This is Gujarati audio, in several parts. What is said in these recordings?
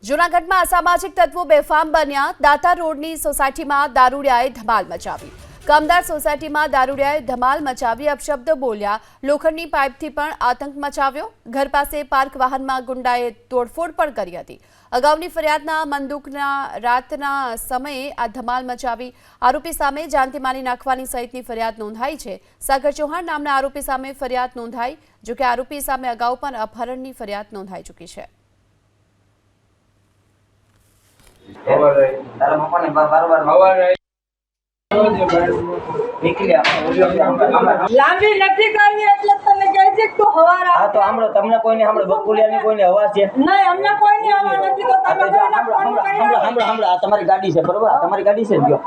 જૂનાગઢમાં અસામાજિક તત્વો બેફામ બન્યા। દાતા રોડની સોસાયટીમાં દારૂડિયાએ ધમાલ મચાવી। કામદાર સોસાયટીમાં દારૂડિયાએ ધમાલ મચાવી અપશબ્દ બોલ્યા। લોખંડની પાઇપથી પણ આતંક મચાવ્યો। ઘર પાસે પાર્ક વાહનમાં ગુંડાએ તોડફોડ પણ કરી હતી। અગાઉની ફરિયાદના મંદુકના રાતના સમયે આ ધમાલ મચાવી આરોપી સામે જાનથી મારી નાખવાની સહિતની ફરિયાદ નોંધાઈ છે। સાગર ચૌહાણ નામના આરોપી સામે ફરિયાદ નોંધાઈ, જો કે આરોપી સામે અગાઉ પણ અપહરણની ફરિયાદ નોંધાઈ ચૂકી છે। લાંબી નથી કરવી એટલે તમે કહે છે કે તું હવારા હા તો આમળો તમને કોઈને આમળો બકુલિયાની કોઈને અવાજ છે નહીં, અમને કોઈની અવાજ નથી તો તમે હમણાં આ તમારી ગાડી છે બરોબર, આ તમારી ગાડી છે જો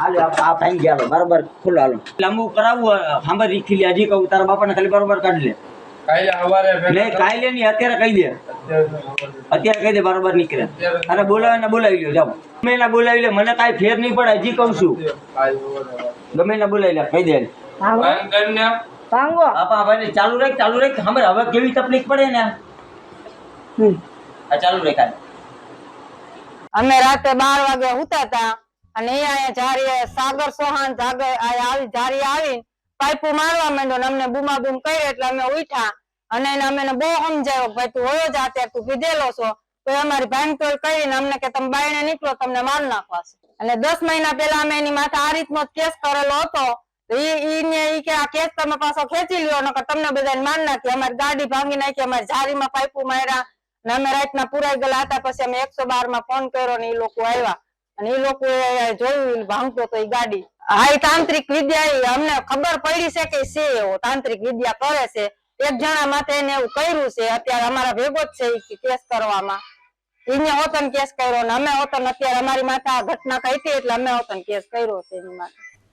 હાલો આ ફાઈન ગયા બરોબર ખુલ્લો હાલો લાંબુ કરાવવું સાંભળ રીખી લે હજી કહું તારા બાપાને ખાલી બરોબર કાઢી લે કાલે હવારે નહીં કાલે નહીં અત્યારે કહી દે અત્યારે કહી દે બરોબર નીકળે અને બોલાવે ને બોલાવી લ્યો જાઓ ગમે એને બોલાવી લે મને કાંઈ ફેર નહીં પડે હજી કહું છું ગમે એને બોલાવી લે કહી દે ભાંગો બાપા ભાઈ ચાલુ રાખ સાંભળ હવે કેવી તકલીફ પડે ને આ ચાલુ રાખ અમે રાતે 12 વાગે હુતા હતા અને અહીંયા જારી સાગર ચૌહાણ જારી આવી પાઇપો મારવા માંડ્યો ને અમને બૂમા બૂમ કરી એટલે અમે ઉઠ્યા અને એને અમે બહુ સમજાવ્યો ભાઈ તું હોયો જા અત્યારે તું પીધેલો છો તો અમારી ભાંગતોડ કરીને અમને કે તમે બાયણે નીકળો તમને માર નાખવા છે। અને 10 મહિના પહેલા અમે એની માથે આ રીતનો કેસ કરેલો હતો ઈ કે આ કેસ તમે પાછો ખેંચી લ્યો નકર તમને બધાને માર નાખી, અમારી ગાડી ભાંગી નાખી, અમારી જારીમાં પાઇપો માર્યા ને અમે રાતના પુરાઈ ગયેલા હતા। પછી અમે 112 માં ફોન કર્યો ને એ લોકો આવ્યા અને એ લોકો જોયું ભાંગતો તો એ ગાડી આ તાંત્રિક વિદ્યા અમને ખબર પડી છે કે છે એવો તાંત્રિક વિદ્યા કરે છે। એક જણા માથે એને એવું કર્યું છે, અત્યારે અમારા ભેગો જ છે કેસ કરવામાં એને હોતન કેસ કર્યો ને અમે હોતન અત્યારે અમારી માથે આ ઘટના કહી હતી એટલે અમે હોતન કેસ કર્યો છે એની માથે।